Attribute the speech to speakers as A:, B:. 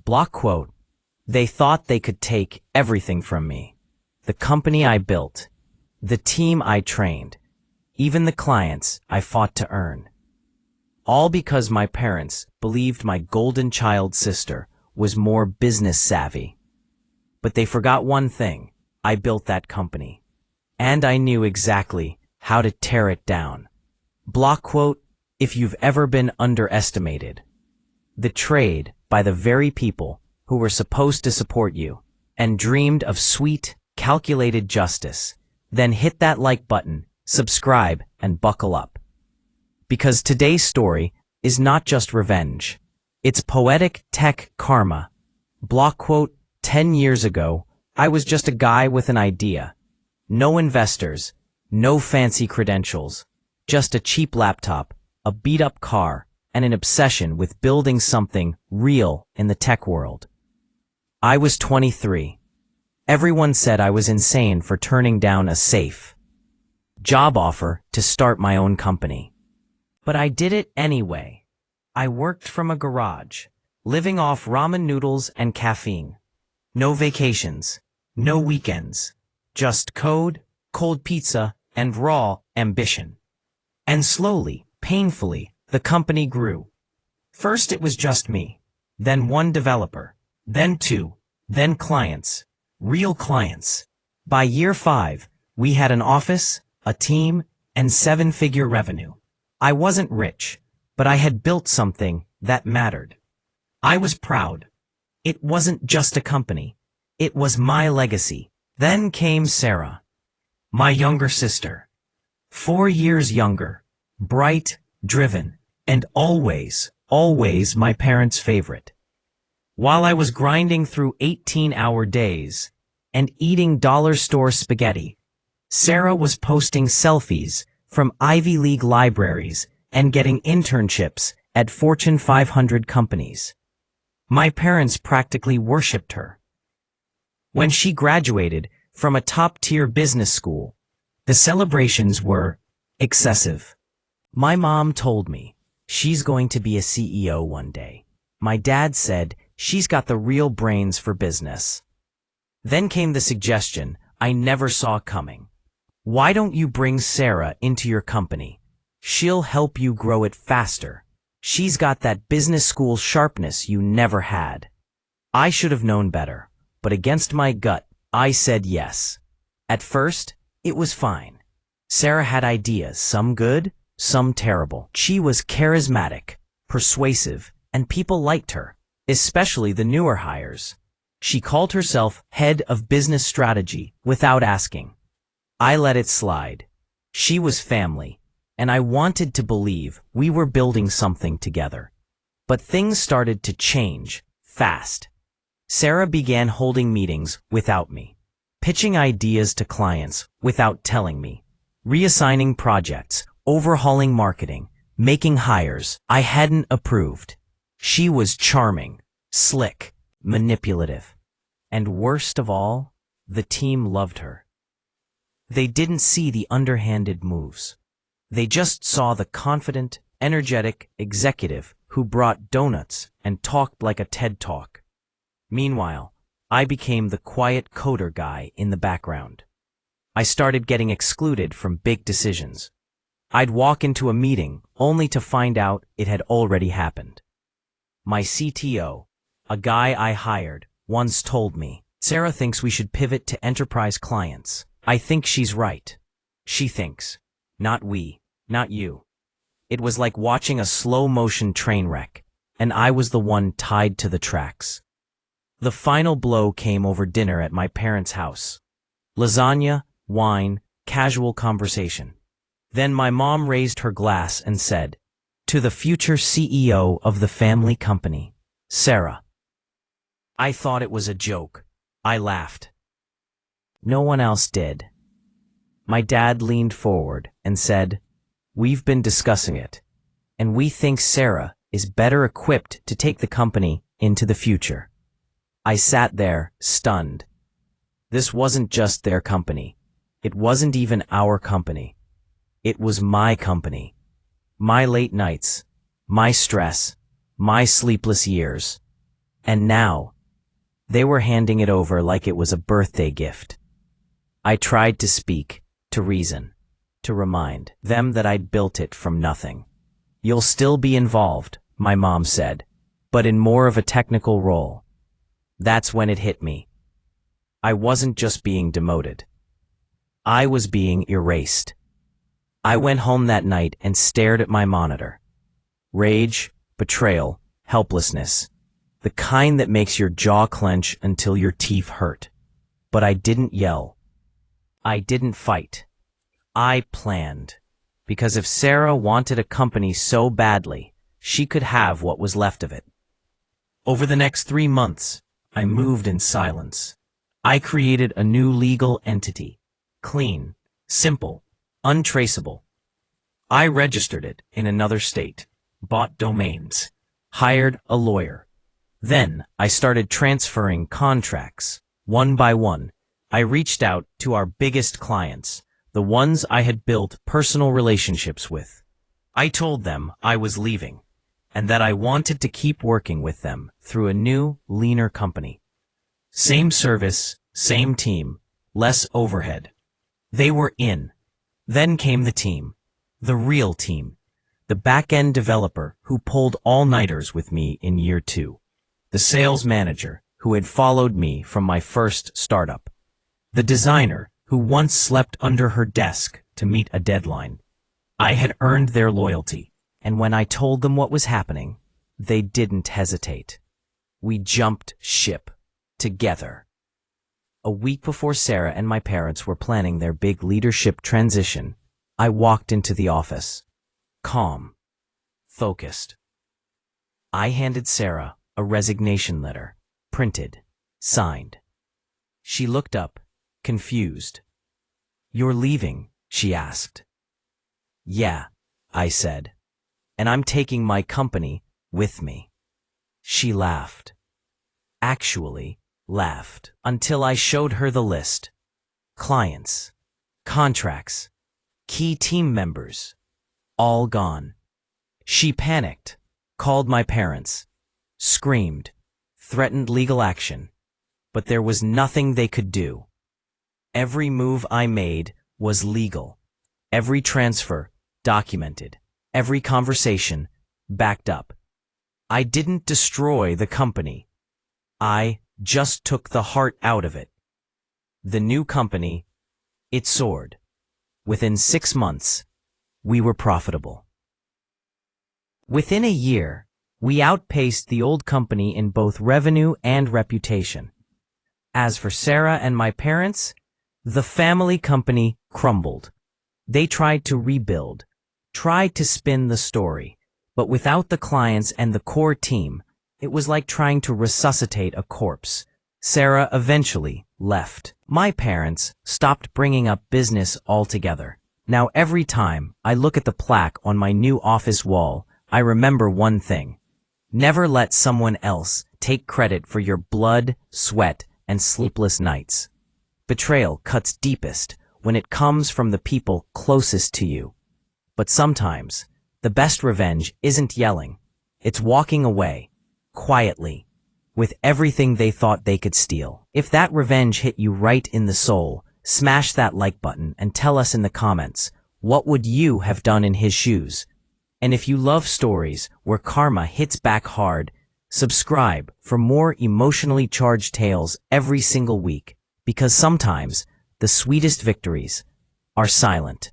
A: Block quote, "They thought they could take everything from me. The company I built, the team I trained, even the clients I fought to earn. All because my parents believed my golden child sister was more business savvy. But they forgot one thing: I built that company. And I knew exactly how to tear it down." Block quote, "If you've ever been underestimated, betrayed by the very people who were supposed to support you, and dreamed of sweet, calculated justice, then hit that like button, subscribe, and buckle up. Because today's story is not just revenge. It's poetic tech karma." Block quote, 10 years ago, I was just a guy with an idea. No investors, no fancy credentials, just a cheap laptop, a beat-up car, and an obsession with building something real in the tech world. I was 23. Everyone said I was insane for turning down a safe job offer to start my own company. But I did it anyway. I worked from a garage, living off ramen noodles and caffeine. No vacations, no weekends, just code, cold pizza, and raw ambition. And slowly, painfully, the company grew. First it was just me, then one developer, then two, then clients, real clients. By year 5, we had an office, a team, and 7-figure revenue. I wasn't rich, but I had built something that mattered. I was proud. It wasn't just a company. It was my legacy. Then came Sarah, my younger sister. 4 years younger, bright, driven, and always my parents' favorite. While I was grinding through 18-hour days and eating dollar store spaghetti, Sarah was posting selfies from Ivy League libraries and getting internships at Fortune 500 companies. My parents practically worshipped her. When she graduated from a top-tier business school, the celebrations were excessive. My mom told me she's going to be a CEO one day. My dad said she's got the real brains for business. Then came the suggestion I never saw coming. Why don't you bring Sarah into your company? She'll help you grow it faster. She's got that business school sharpness you never had. I should have known better, but against my gut, I said yes. At first, it was fine. Sarah had ideas, some good, some terrible. She was charismatic, persuasive, and people liked her, especially the newer hires. She called herself head of business strategy without asking. I let it slide. She was family, and I wanted to believe we were building something together. But things started to change fast. Sarah began holding meetings without me, pitching ideas to clients without telling me, reassigning projects, overhauling marketing, making hires I hadn't approved. She was charming, slick, manipulative. And worst of all, the team loved her. They didn't see the underhanded moves. They just saw the confident, energetic executive who brought donuts and talked like a TED Talk. Meanwhile, I became the quiet coder guy in the background. I started getting excluded from big decisions. I'd walk into a meeting only to find out it had already happened. My CTO, a guy I hired, once told me, "Sarah thinks we should pivot to enterprise clients. I think she's right. She thinks. Not we, not you." It was like watching a slow-motion train wreck, and I was the one tied to the tracks. The final blow came over dinner at my parents' house. Lasagna, wine, casual conversation. Then my mom raised her glass and said, "To the future CEO of the family company, Sarah." I thought it was a joke. I laughed. No one else did. My dad leaned forward and said, "We've been discussing it, and we think Sarah is better equipped to take the company into the future." I sat there, stunned. This wasn't just their company. It wasn't even our company. It was my company. My late nights, my stress, my sleepless years. And now, they were handing it over like it was a birthday gift. I tried to speak, to reason, to remind them that I'd built it from nothing. You'll still be involved, my mom said, but in more of a technical role. That's when it hit me. I wasn't just being demoted. I was being erased. I went home that night and stared at my monitor. Rage, betrayal, helplessness. The kind that makes your jaw clench until your teeth hurt. But I didn't yell. I didn't fight. I planned. Because if Sarah wanted a company so badly, she could have what was left of it. Over the next 3 months, I moved in silence. I created a new legal entity. Clean, simple, untraceable. I registered it in another state, bought domains, hired a lawyer. Then I started transferring contracts, one by one. I reached out to our biggest clients, the ones I had built personal relationships with. I told them I was leaving, and that I wanted to keep working with them through a new, leaner company. Same service, same team, less overhead. They were in. Then came the team, the real team, the back-end developer who pulled all-nighters with me in year 2, the sales manager who had followed me from my first startup, the designer who once slept under her desk to meet a deadline. I had earned their loyalty, and when I told them what was happening, they didn't hesitate. We jumped ship, together. A week before Sarah and my parents were planning their big leadership transition, I walked into the office. Calm. Focused. I handed Sarah a resignation letter, printed, signed. She looked up, confused. "You're leaving?" she asked. "Yeah," I said. "And I'm taking my company with me." She laughed. Actually, laughed until I showed her the list. Clients, contracts, key team members, all gone. She panicked, called my parents, screamed, threatened legal action, but there was nothing they could do. Every move I made was legal. Every transfer documented. Every conversation backed up. I didn't destroy the company. I just took the heart out of it. The new company, it soared. Within 6 months, we were profitable. Within a year, we outpaced the old company in both revenue and reputation. As for Sarah and my parents, the family company crumbled. They tried to rebuild, tried to spin the story, but without the clients and the core team, it was like trying to resuscitate a corpse. Sarah eventually left. My parents stopped bringing up business altogether. Now every time I look at the plaque on my new office wall, I remember one thing. Never let someone else take credit for your blood, sweat, and sleepless nights. Betrayal cuts deepest when it comes from the people closest to you. But sometimes, the best revenge isn't yelling. It's walking away, quietly, with everything they thought they could steal. If that revenge hit you right in the soul, smash that like button and tell us in the comments, what would you have done in his shoes? And if you love stories where karma hits back hard, subscribe for more emotionally charged tales every single week, because sometimes the sweetest victories are silent.